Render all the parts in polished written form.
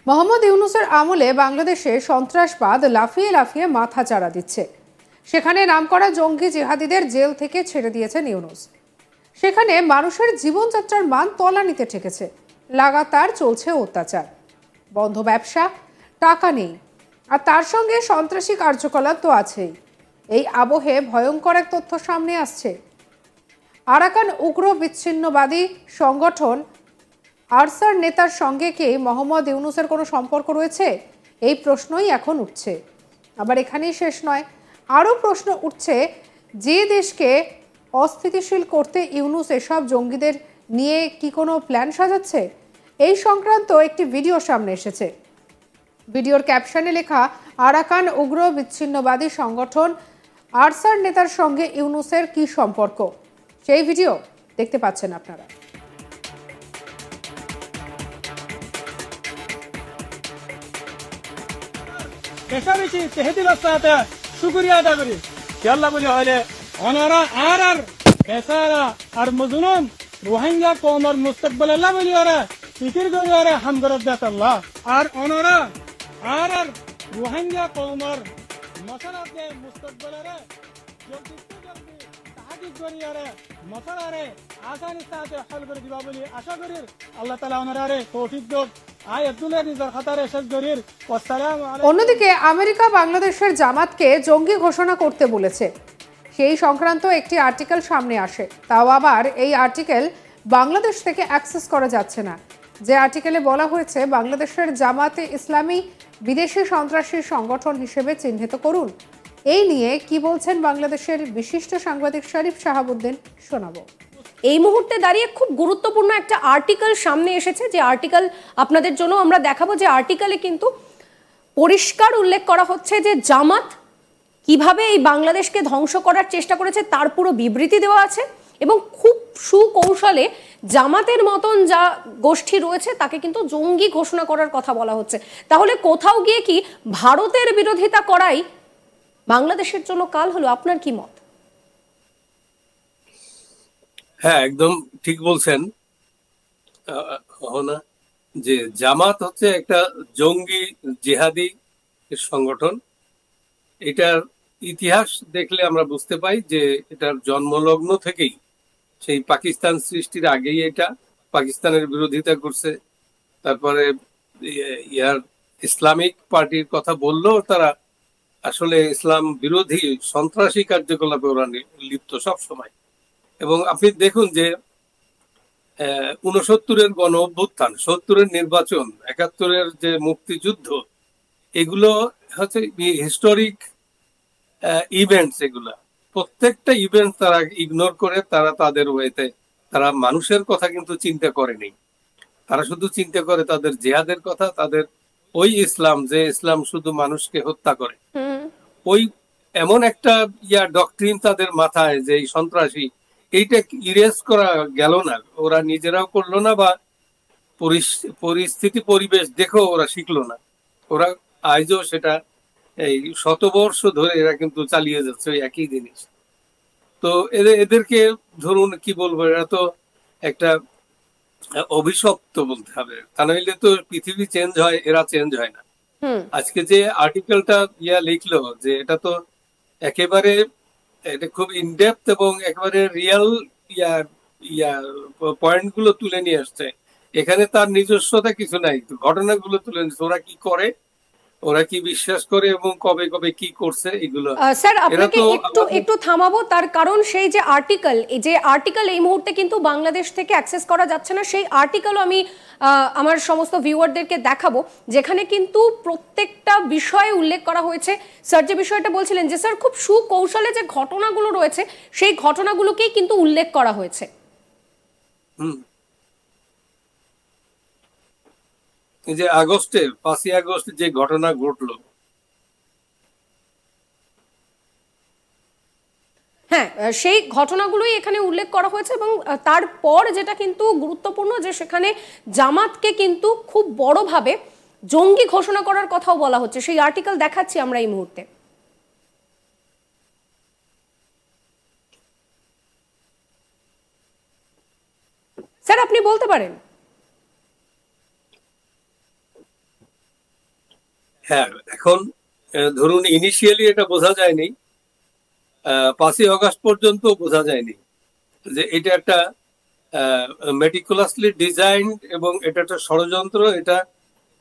মোহাম্মদ ইউনূসের আমলে বাংলাদেশে সন্ত্রাসবাদ লাফিয়ে লাফিয়ে মাথাচাড়া দিচ্ছে। সেখানে নামকরা জঙ্গি জিহাদিদের জেল থেকে ছেড়ে দিয়েছেন ইউনূস। সেখানে মানুষের জীবনযাত্রার মান তলানিতে ঠেকেছে। লাগাতার চলছে অত্যাচার, বন্ধ ব্যবসা, টাকা নেই, আর তার সঙ্গে সন্ত্রাসী কার্যকলাপ তো আছেই। এই আবহে ভয়ঙ্কর এক তথ্য সামনে আসছে। আরাকান উগ্র বিচ্ছিন্নবাদী সংগঠন আরসার নেতার সঙ্গে কি মোহাম্মদ ইউনূসের কোনো সম্পর্ক রয়েছে? এই প্রশ্নই এখন উঠছে। আবার এখানেই শেষ নয়, আরও প্রশ্ন উঠছে, যে দেশকে অস্থিতিশীল করতে ইউনূস এসব জঙ্গিদের নিয়ে কি কোনো প্ল্যান সাজাচ্ছে? এই সংক্রান্ত একটি ভিডিও সামনে এসেছে। ভিডিওর ক্যাপশনে লেখা, আরাকান উগ্র বিচ্ছিন্নবাদী সংগঠন আরসার নেতার সঙ্গে ইউনূসের কি সম্পর্ক? সেই ভিডিও দেখতে পাচ্ছেন আপনারা। বেশি তেহেদিল সাথে শুকরিয়া আদা করি আল্লাহ বলি হলে অনারা আর বেসারা আর মজলুম রোহিঙ্গা কওমের মুস্তাকবাল আল্লাহ বলি ওরা ফিকির করি ওরা হামদরদ দাত আল্লাহ আর অনারা আর রোহিঙ্গা কওমের মসলাতে মুস্তাকবালরে জলদি তাহাজ্জুদ করি ওরা মসলারে আসানি সাথে হল করে দিবা বলি আশা করি আল্লাহ তাআলা ওনারে তৌফিক দেন। অন্যদিকে আমেরিকা বাংলাদেশের জামাতকে জঙ্গি ঘোষণা করতে বলেছে। সেই সংক্রান্ত একটি আর্টিকেল সামনে আসে, তাও আবার এই আর্টিকেল বাংলাদেশ থেকে অ্যাক্সেস করা যাচ্ছে না। যে আর্টিকেলে বলা হয়েছে, বাংলাদেশের জামাতে ইসলামী বিদেশি সন্ত্রাসী সংগঠন হিসেবে চিহ্নিত করুন। এই নিয়ে কি বলছেন বাংলাদেশের বিশিষ্ট সাংবাদিক শরীফ শাহাবুদ্দিন, শোনাবো। এই মুহূর্তে দাঁড়িয়ে খুব গুরুত্বপূর্ণ একটা আর্টিকেল সামনে এসেছে, যে আর্টিকেল আপনাদের জন্য আমরা দেখাবো। যে আর্টিকেলে কিন্তু পরিষ্কার উল্লেখ করা হচ্ছে যে জামাত কিভাবে এই বাংলাদেশকে ধ্বংস করার চেষ্টা করেছে তার পুরো বিবৃতি দেওয়া আছে, এবং খুব সুকৌশলে জামাতের মতন যা গোষ্ঠী রয়েছে তাকে কিন্তু জঙ্গি ঘোষণা করার কথা বলা হচ্ছে। তাহলে কোথাও গিয়ে কি ভারতের বিরোধিতা করাই বাংলাদেশের জন্য কাল হলো? আপনার কি মত? হ্যাঁ, একদম ঠিক বলছেন না, যে জামাত হচ্ছে একটা জঙ্গি জিহাদি সংগঠন। এটার ইতিহাস দেখলে আমরা বুঝতে পাই যে এটার জন্মলগ্ন থেকেই, সেই পাকিস্তান সৃষ্টির আগেই এটা পাকিস্তানের বিরোধিতা করছে। তারপরে ইয়ার ইসলামিক পার্টির কথা বললেও তারা আসলে ইসলাম বিরোধী সন্ত্রাসী কার্যকলাপে ওরা লিপ্ত সব সময়। এবং আপনি দেখুন যে 69-এর গণ অভ্যুত্থান, 70-এর নির্বাচন, 71-এর যে মুক্তিযুদ্ধ, এগুলো হচ্ছে হিস্টোরিক ইভেন্টস। এগুলা প্রত্যেকটা ইভেন্ট তারা ইগনোর করে, তারা তাদের ওয়েতে, তারা মানুষের কথা কিন্তু চিন্তা করেনি। তারা শুধু চিন্তা করে তাদের জিহাদের কথা, তাদের ওই ইসলাম, যে ইসলাম শুধু মানুষকে হত্যা করে। ওই এমন একটা ডক্ট্রিন তাদের মাথায়, যে এই সন্ত্রাসী, এইটা ইরেজ করা গেল না, ওরা নিজেরাও করলো না, বা পরিস্থিতি পরিবেশ দেখো ওরা শিখলো না। ওরা আজও সেটা এই শতবর্ষ ধরে এরা কিন্তু চালিয়ে যাচ্ছে ওই একই জিনিস। তো এদেরকে ধরুন কি বলবো, এরা তো একটা অভিশপ্ত বলতে হবে, তা নইলে তো পৃথিবী চেঞ্জ হয়, এরা চেঞ্জ হয় না। আজকে যে আর্টিকেলটা লিখলো, যে এটা তো একেবারে, এটা খুব ইনডেপথ এবং একেবারে রিয়েল পয়েন্ট গুলো তুলে নিয়ে আসছে। এখানে তার নিজস্বতা কিছু নাই, ঘটনাগুলো তুলে নিচ্ছে, ওরা কি করে, ওরা কি বিশ্বাস করে এবং কবে কবে কি করছে এগুলো। স্যার, আপনাকে একটু থামাবো, তার কারণ সেই যে আর্টিকেল এই মুহূর্তে কিন্তু বাংলাদেশ থেকে অ্যাক্সেস করা যাচ্ছে না। সেই আর্টিকেলও আমি আমার সমস্ত ভিউয়ারদেরকে দেখাবো, যেখানে কিন্তু প্রত্যেকটা বিষয়ে উল্লেখ করা হয়েছে। স্যার যে বিষয়টা বলছিলেন, যে স্যার খুব সুকৌশলে যে ঘটনাগুলো রয়েছে সেই ঘটনাগুলোকেই কিন্তু উল্লেখ করা হয়েছে। যে আগস্টে 5ই আগস্ট যে ঘটনা ঘটলো, হ্যাঁ, সেই ঘটনাগুলোই এখানে উল্লেখ করা হয়েছে। এবং তারপর যেটা কিন্তু গুরুত্বপূর্ণ, যে সেখানে জামাতকে কিন্তু খুব বড়ভাবে জঙ্গি ঘোষণা করার কথাও বলা হচ্ছে। সেই আর্টিকেল দেখাচ্ছি আমরা এই মুহূর্তে। স্যার, আপনি বলতে পারেন। হ্যাঁ, এখন ধরুন ইনিশিয়ালি এটা বোঝা যায়নি, 5ই অগস্ট পর্যন্ত বোঝা যায়নি যে এটা একটা মেটিকুলাসলি ডিজাইন এবং এটা একটা ষড়যন্ত্র,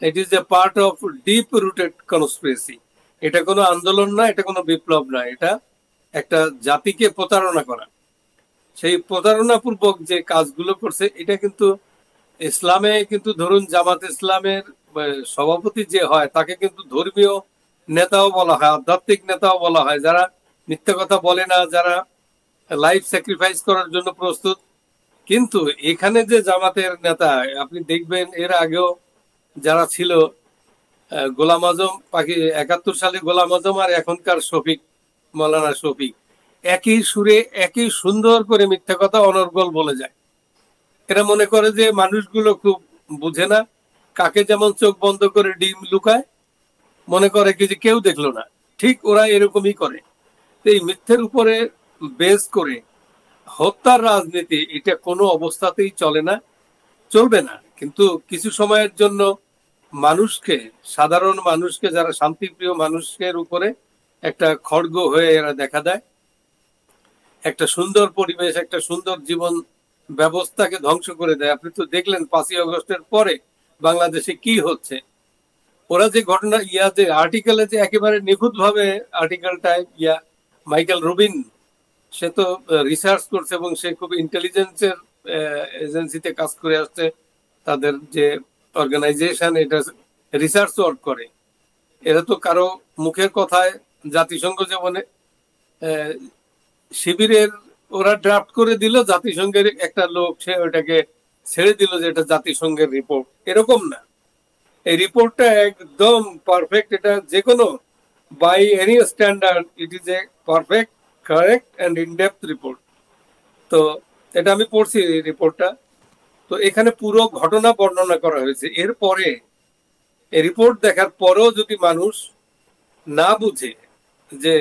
ইট is A part of deep rooted conspiracy. এটা কোনো আন্দোলন না, এটা কোনো বিপ্লব না, এটা একটা জাতিকে প্রতারণা করা। সেই প্রতারণাপূর্বক যে কাজগুলো করছে এটা কিন্তু ইসলামে কিন্তু ধরুন জামাত ইসলামের সভাপতি যে হয় তাকে কিন্তু ধর্মীয় নেতাও বলা হয়, আধ্যাত্মিক নেতাও বলা হয়, যারা মিথ্যা কথা বলে না, যারা লাইফ স্যাক্রিফাইস করার জন্য প্রস্তুত। কিন্তু এখানে যে জামাতের নেতা আপনি দেখবেন এর আগেও যারা ছিল, গোলাম আজম পাখি 71 সালে গোলাম আজম আর এখনকার শফিক, মৌলানা শফিক, একই সুরে একই সুন্দর করে মিথ্যা কথা অনর্গল বলে যায়। এরা মনে করে যে মানুষগুলো খুব বুঝে না, কাকে যেমন চোখ বন্ধ করে ডিম লুকায়, মনে করে কি যে কেউ দেখলো না, ঠিক ওরা এরকমই করে। এই মিথ্যের উপরে বেস করে হত্যার রাজনীতি এটা কোনো অবস্থাতেই চলে না, চলবে না। কিন্তু কিছু সময়ের জন্য মানুষকে, সাধারণ মানুষকে, যারা শান্তিপ্রিয় মানুষের উপরে একটা খড়গ হয়ে এরা দেখা দেয়, একটা সুন্দর পরিবেশ, একটা সুন্দর জীবন ব্যবস্থাকে ধ্বংস করে দেয়। আপনি তো দেখলেন 5ই অগস্টের পরে বাংলাদেশে কি হচ্ছে। ওরা যে ঘটনা যে আর্টিকেলে যে একেবারে নিখুঁত ভাবে আর্টিকেলটা মাইকেল রুবিন, সে তো রিসার্চ করছে এবং সে খুব ইন্টেলিজেন্সের এজেন্সিতে কাজ করে আসছে, তাদের যে অর্গানাইজেশন এটা রিসার্চ ওয়ার্ক করে। এরা তো কারো মুখের কথায় জাতিসংঘ যেমন শিবিরের ওরা ড্রাফট করে দিল, জাতিসংঘের একটা লোক সে ওটাকে ছেড়ে দিল যে এটা জাতিসংঘের রিপোর্ট, এরকম না। এই রিপোর্টটা একদম পারফেক্ট, এটা যে কোনো by any standard it is a perfect, correct and in depth report. তো এটা আমি পড়ছি এই রিপোর্টটা। তো এখানে পুরো ঘটনা বর্ণনা করা হয়েছে। এরপরে এই রিপোর্ট দেখার পরেও যদি মানুষ না বুঝে যে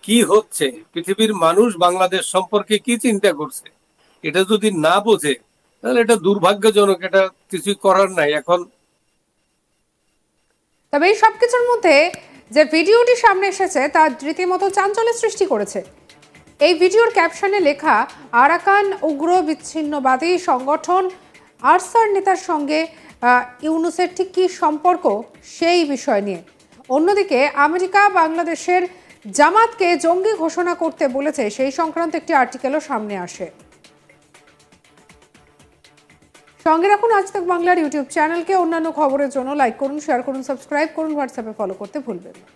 কি হচ্ছে, পৃথিবীর মানুষ বাংলাদেশ সম্পর্কে কি চিন্তা করছে, এটা যদি না বোঝে তাহলে এটা দুর্ভাগ্যজনক, এটা কিছুই করার নাই এখন। তবে এই সবকিছুর মধ্যে যে ভিডিওটি সামনে এসেছে তা রীতিমতো চাঞ্চল্যের সৃষ্টি করেছে। এই ভিডিওর ক্যাপশনে লেখা, আরাকান উগ্র বিচ্ছিন্নবাদী সংগঠন আরসার নেতার সঙ্গে ইউনূসের ঠিক কী সম্পর্ক সেই বিষয় নিয়ে। অন্যদিকে আমেরিকা বাংলাদেশের জামাতকে জঙ্গি ঘোষণা করতে বলেছে, সেই সংক্রান্ত একটি আর্টিকেলও সামনে আসে। সঙ্গে রাখুন আজ তাক বাংলার ইউটিউব চ্যানেলকে। অন্যান্য খবরের জন্য লাইক করুন, শেয়ার করুন, সাবস্ক্রাইব করুন, হোয়াটসঅ্যাপে ফলো করতে ভুলবেন না।